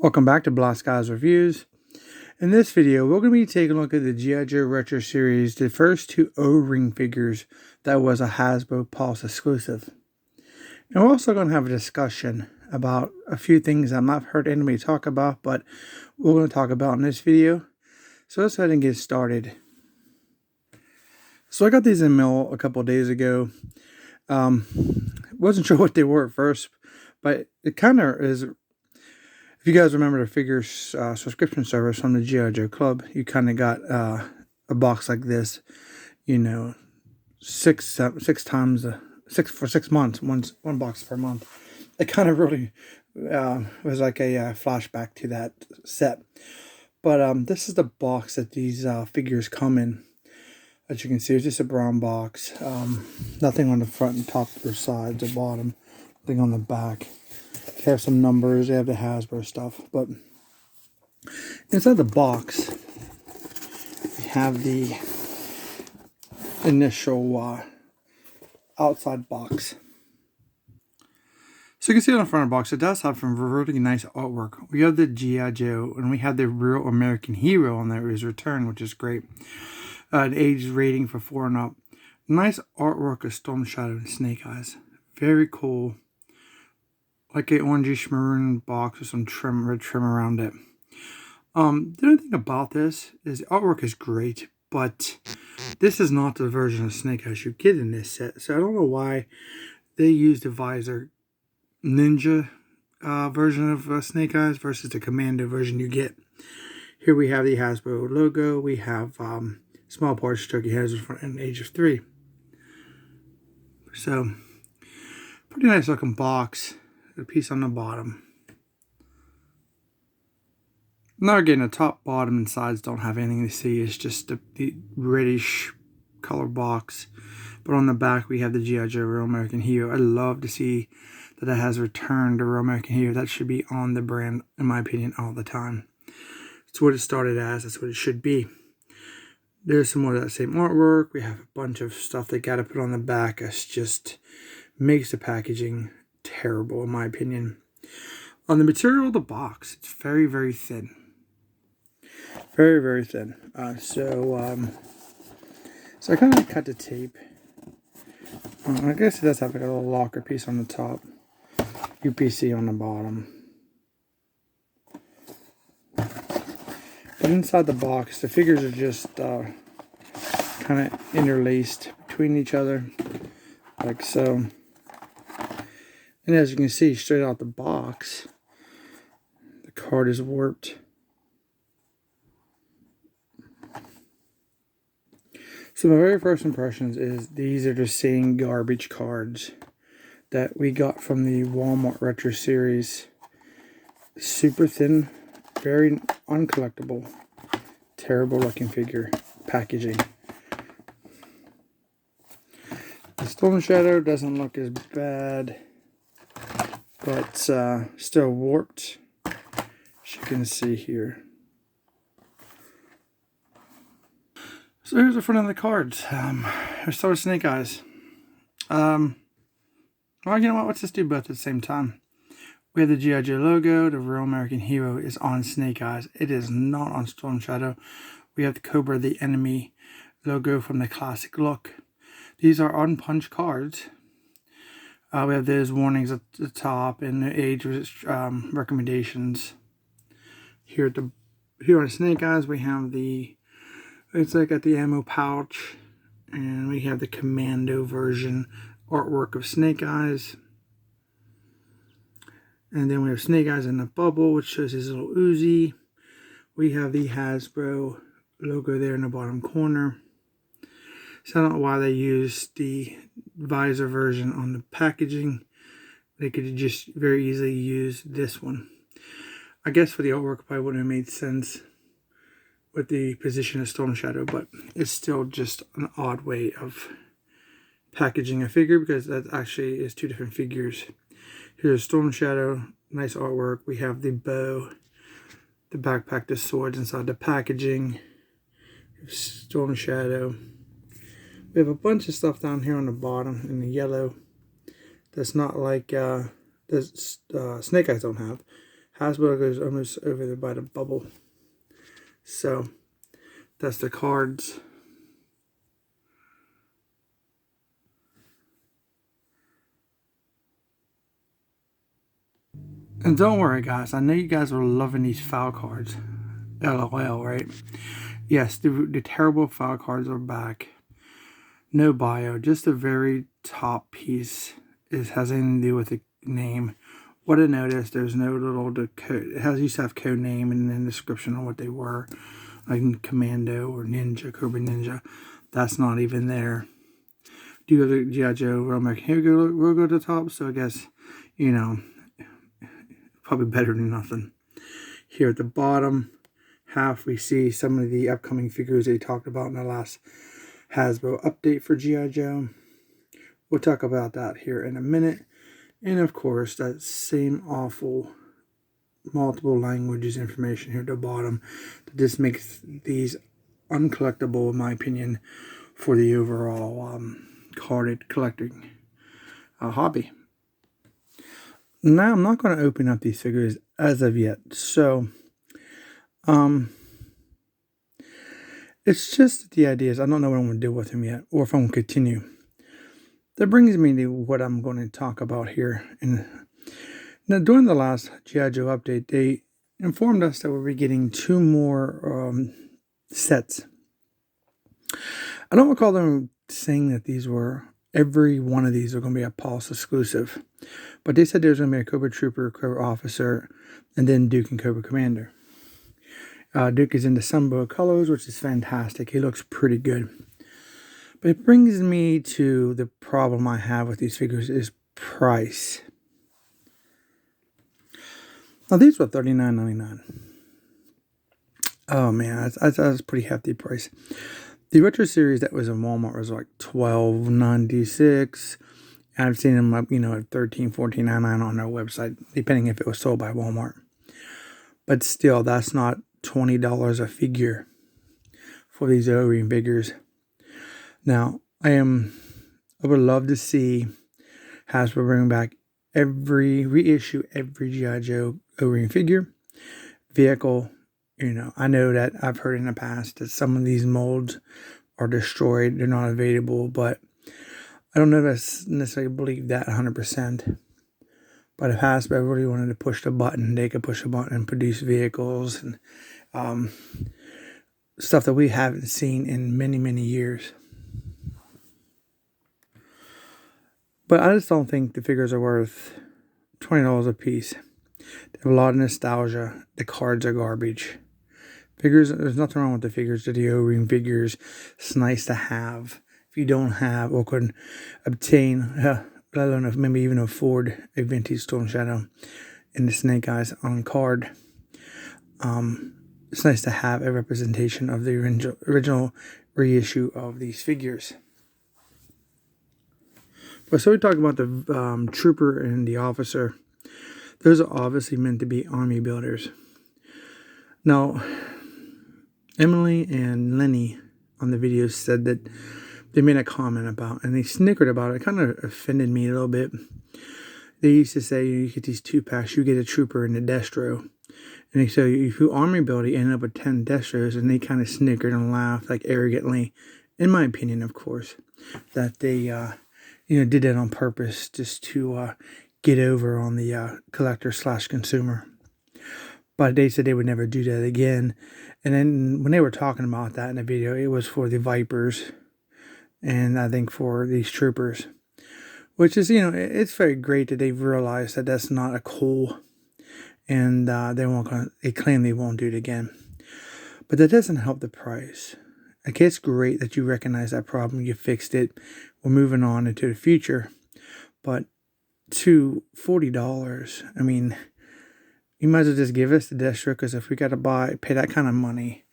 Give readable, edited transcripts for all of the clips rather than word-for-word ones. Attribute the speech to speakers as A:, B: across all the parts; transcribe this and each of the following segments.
A: Welcome back to Black Skies Reviews. In this video, we're going to be taking a look at the G.I. Joe Retro Series, the first two O-ring figures that was a Hasbro Pulse exclusive. And we're also going to have a discussion about a few things I've not heard anybody talk about, but we're going to talk about in this video. So let's go ahead and get started. So I got these in mail a couple of days ago. Wasn't sure what they were at first, but it kind of is. If you guys remember the figures subscription service from the G.I. Joe Club, you kind of got a box like this, you know, six times for 6 months, one box per month. It kind of really was like a flashback to that set. But this is the box that these figures come in. As you can see, it's just a brown box. Nothing on the front and top or sides or bottom. Nothing on the back. They have some numbers. They have the Hasbro stuff. But inside the box, we have the initial outside box. So you can see on the front of the box, it does have some really nice artwork. We have the G.I. Joe, and we have the Real American Hero on there, his return, which is great. An age rating for 4 and up. Nice artwork of Storm Shadow and Snake Eyes. Very cool. Like a orangish maroon box with some red trim around it. The only thing about this is the artwork is great, but this is not the version of Snake Eyes you get in this set. So I don't know why they used the Visor Ninja version of Snake Eyes versus the Commando version you get. Here we have the Hasbro logo. We have small parts Turkey has in front and age of 3. So pretty nice looking box. A piece on the bottom. Now again, the top, bottom, and sides don't have anything to see. It's just the reddish color box. But on the back, we have the G.I. Joe Real American Hero. I love to see that it has returned to Real American Hero. That should be on the brand, in my opinion, all the time. It's what it started as. That's what it should be. There's some more of that same artwork. We have a bunch of stuff they got to put on the back. It's just makes the packaging terrible, in my opinion. On the material of the box, it's very, very thin. Very, very thin. So I kind of cut the tape. I guess it does have like a little locker piece on the top. UPC on the bottom. But inside the box, the figures are just kind of interlaced between each other. Like so. And as you can see, straight out the box, the card is warped. So my very first impressions is these are the same garbage cards that we got from the Walmart Retro Series. Super thin, very uncollectible, terrible looking figure packaging. The Storm Shadow doesn't look as bad, but still warped, as you can see here. So here's the front of the cards. Let's start with Snake Eyes. Well, you know what? Let's just do both at the same time. We have the G.I. Joe logo. The Real American Hero is on Snake Eyes. It is not on Storm Shadow. We have the Cobra the Enemy logo from the classic look. These are unpunched cards. We have those warnings at the top and the age recommendations. Here on Snake Eyes, we have it's like at the ammo pouch, and we have the Commando version artwork of Snake Eyes. And then we have Snake Eyes in the bubble, which shows his little Uzi. We have the Hasbro logo there in the bottom corner. So I don't know why they used the Visor version on the packaging. They could just very easily use this one. I guess for the artwork, probably wouldn't have made sense with the position of Storm Shadow, but it's still just an odd way of packaging a figure because that actually is two different figures. Here's Storm Shadow, nice artwork. We have the bow, the backpack, the swords inside the packaging. Storm Shadow. We have a bunch of stuff down here on the bottom in the yellow that's not like Snake Eyes don't have. Hasbro goes almost over there by the bubble. So that's the cards. And don't worry, guys. I know you guys are loving these file cards. LOL, right? Yes, the terrible file cards are back. No bio, just the very top piece has anything to do with the name. What I noticed, there's no little code. It used to have code name and then description on what they were, like Commando or Ninja, Cobra Ninja. That's not even there. Do you have the G.I. Joe Real American Hero logo at the top? So I guess, you know, probably better than nothing. Here at the bottom half, we see some of the upcoming figures they talked about in the last Hasbro update for G.I. Joe. We'll talk about that here in a minute. And of course, that same awful multiple languages information here at the bottom that just makes these uncollectible, in my opinion, for the overall carded collecting hobby. Now, I'm not going to open up these figures as of yet. So, it's just the idea is I don't know what I'm going to do with them yet, or if I'm going to continue. That brings me to what I'm going to talk about here. And now, during the last G.I. Joe update, they informed us that we'll be getting 2 more sets. I don't recall them saying that these were, every one of these are going to be a Pulse exclusive. But they said there's going to be a Cobra Trooper, Cobra Officer, and then Duke and Cobra Commander. Duke is in the Sunbow colors, which is fantastic. He looks pretty good. But it brings me to the problem I have with these figures is price. Now, these were $39.99. Oh, man, that's a pretty hefty price. The Retro Series that was in Walmart was like $12.96. I've seen them up, at $13, $14.99 on their website, depending if it was sold by Walmart. But still, that's not $20 a figure for these O-ring figures. Now, I would love to see Hasbro bring back reissue every G.I. Joe O-ring figure, vehicle. I know that I've heard in the past that some of these molds are destroyed. They're not available, but I don't know if I necessarily believe that 100%. But if Hasbro really wanted to push the button, they could push a button and produce vehicles and stuff that we haven't seen in many, many years. But I just don't think the figures are worth $20 a piece. They have a lot of nostalgia. The cards are garbage. Figures, there's nothing wrong with the figures. The O-ring figures, it's nice to have. If you don't have or couldn't obtain, let alone maybe even afford a vintage Storm Shadow and the Snake Eyes on card, it's nice to have a representation of the original reissue of these figures. But so we talk about the Trooper and the Officer. Those are obviously meant to be army builders. Now, Emily and Lenny on the video said that they made a comment about, and they snickered about it. It kind of offended me a little bit. They used to say, you get these 2-packs, you get a Trooper and a Destro. And they say, if you army build, you end up with 10 Destros, and they kind of snickered and laughed, like arrogantly, in my opinion, of course, that they, did that on purpose just to get over on the collector/consumer. But they said they would never do that again. And then when they were talking about that in the video, it was for the Vipers and I think for these Troopers. Which is, it's very great that they've realized that that's not a cool. And they claim they won't do it again. But that doesn't help the price. Okay, it's great that you recognize that problem, you fixed it. We're moving on into the future. But to $40, I mean, you might as well just give us the Destro, because if we got to pay that kind of money,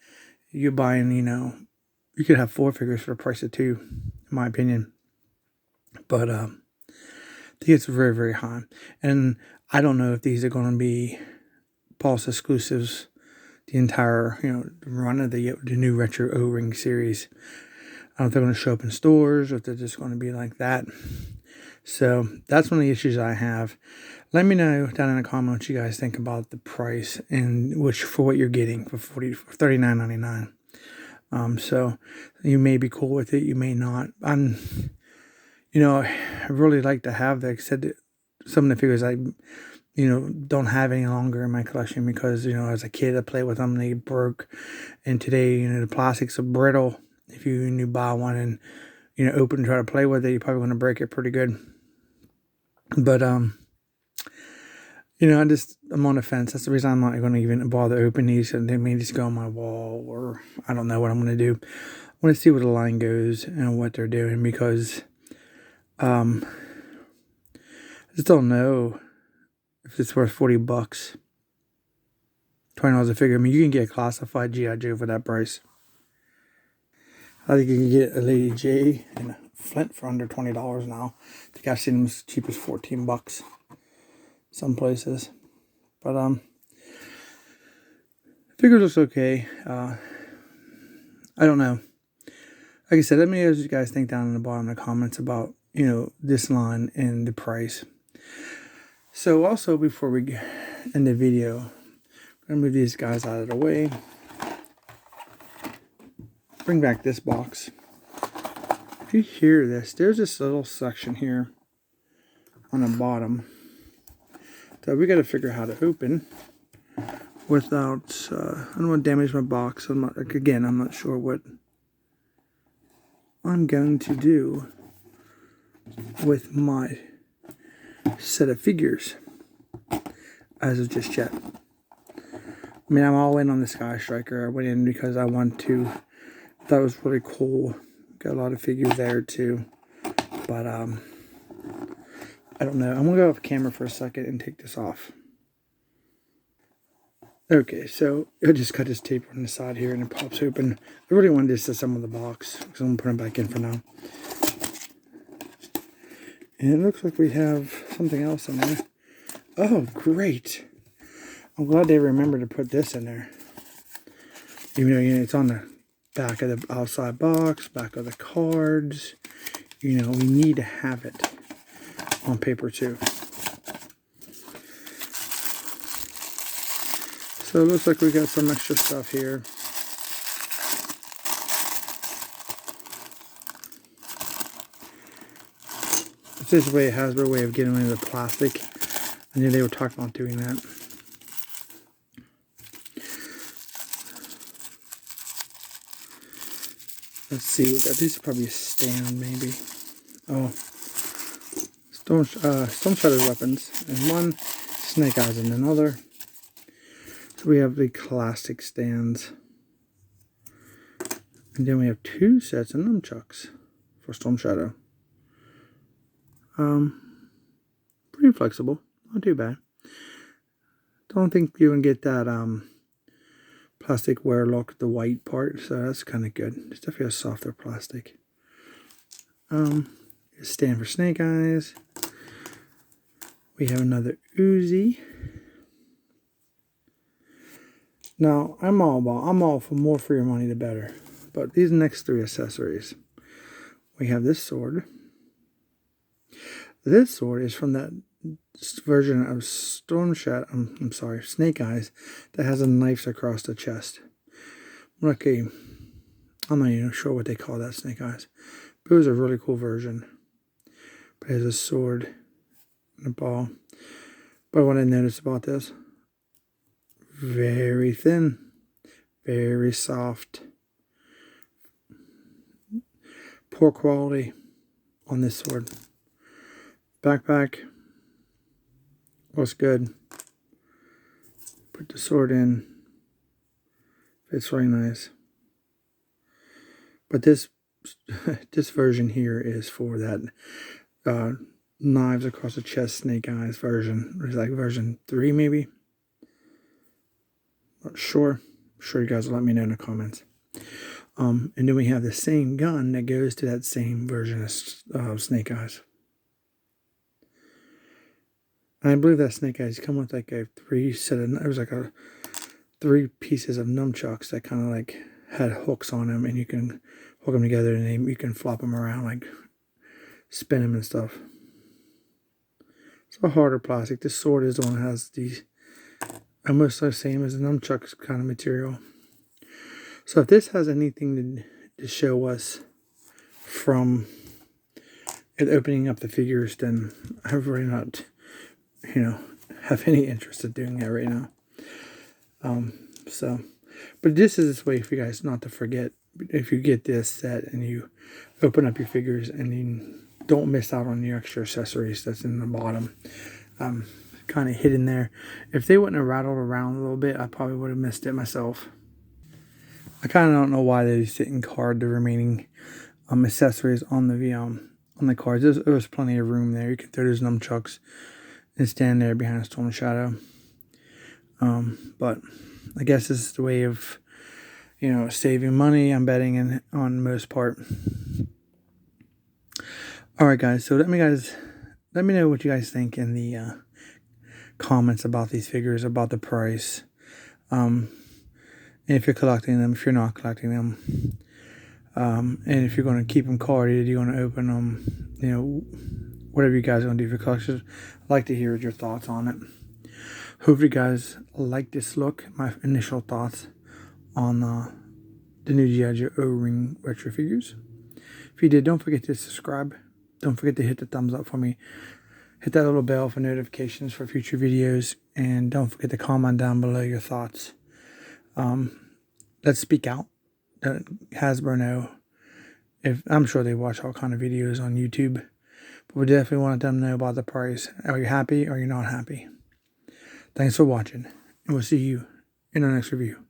A: you're buying, you could have 4 figures for the price of 2, in my opinion. But I think it's very, very high. And I don't know if these are going to be Pulse exclusives the entire, run of the new Retro O-Ring series. I don't know if they're going to show up in stores or if they're just going to be like that. So that's one of the issues I have. Let me know down in the comments what you guys think about the price and for what you're getting for $39.99. So you may be cool with it, you may not. I really like to have that. Said some of the figures I don't have any longer in my collection because, as a kid I played with them, they broke. And today, the plastics are brittle. If you buy one and, open and try to play with it, you're probably going to break it pretty good. But, I'm on the fence. That's the reason I'm not going to even bother opening these. And they may just go on my wall, or I don't know what I'm going to do. I want to see where the line goes and what they're doing because, I just don't know if it's worth $40, $20 a figure. I mean, you can get a classified G.I. Joe for that price. I think you can get a Lady J and a Flint for under $20 now. I think I've seen them as cheap as $14 some places. But figure looks okay. I don't know. Like I said, let me know what you guys think down in the bottom of the comments about this line and the price. So also, before we end the video, I'm gonna move these guys out of the way. Bring back this box. If you hear this, there's this little section here on the bottom that we got to figure out how to open without. I don't want to damage my box. I'm not sure what I'm going to do with my set of figures as of just yet. I mean, I'm all in on the Sky Striker. I went in because I thought it was really cool. Got a lot of figures there too. But I don't know. I'm gonna go off camera for a second and take this off. Okay, so I just cut this tape on the side here and it pops open. I really wanted this to disassemble the box, because I'm gonna put it back in for now. And it looks like we have something else in there. Oh, great. I'm glad they remembered to put this in there. Even though it's on the back of the outside box, back of the cards. We need to have it on paper too. So it looks like we got some extra stuff here. It's just a Hasbro way of getting rid of the plastic. I knew they were talking about doing that. Let's see, we got these are probably a stand maybe. Oh, Storm Shadow's weapons and one, Snake Eyes in another. So we have the classic stands. And then we have 2 sets of nunchucks for Storm Shadow. Pretty flexible, not too bad. Don't think you can get that plastic wear look, the white part, so that's kind of good. It's definitely a softer plastic. Stand for Snake Eyes. We have another Uzi. Now, I'm all for more for your money the better. But these next 3 accessories. We have this sword. This sword is from that version of Snake Eyes that has a knife across the chest. Okay, I'm not even sure what they call that Snake Eyes. But it was a really cool version. But it has a sword and a ball. But what I noticed about this, very thin, very soft, poor quality on this sword. Backpack was good. Put the sword in. Fits really nice. But this version here is for that knives across the chest Snake Eyes version. It's like version 3 maybe. Not sure. I'm sure you guys will let me know in the comments. And then we have the same gun that goes to that same version of Snake Eyes. And I believe that Snake Eyes come with like a 3 pieces of nunchucks that kind of like had hooks on them, and you can hook them together and you can flop them around, like spin them and stuff. It's a harder plastic. This sword is the one that has the almost the same as the nunchucks kind of material. So if this has anything to show us from it opening up the figures, then I've really not, have any interest in doing that right now. But this is this way for you guys not to forget. If you get this set and you open up your figures and you don't miss out on the extra accessories that's in the bottom. Kind of hidden there. If they wouldn't have rattled around a little bit, I probably would have missed it myself. I kind of don't know why they didn't card the remaining accessories on the cards. There was plenty of room there. You could throw those nunchucks and stand there behind a storm shadow. But I guess this is the way of, saving money. I'm betting on the most part. All right, guys. So let me know what you guys think in the comments about these figures, about the price. And if you're collecting them, if you're not collecting them. And if you're going to keep them carded, you're going to open them, whatever you guys are going to do for collections. I'd like to hear your thoughts on it. Hope you guys like this look, my initial thoughts on the new G.I. Joe O-Ring retro figures. If you did, don't forget to subscribe. Don't forget to hit the thumbs up for me. Hit that little bell for notifications for future videos. And don't forget to comment down below your thoughts. Let's speak out. Let Hasbro know. I'm sure they watch all kind of videos on YouTube. But we definitely want them to know about the price. Are you happy or are you not happy? Thanks for watching. And we'll see you in our next review.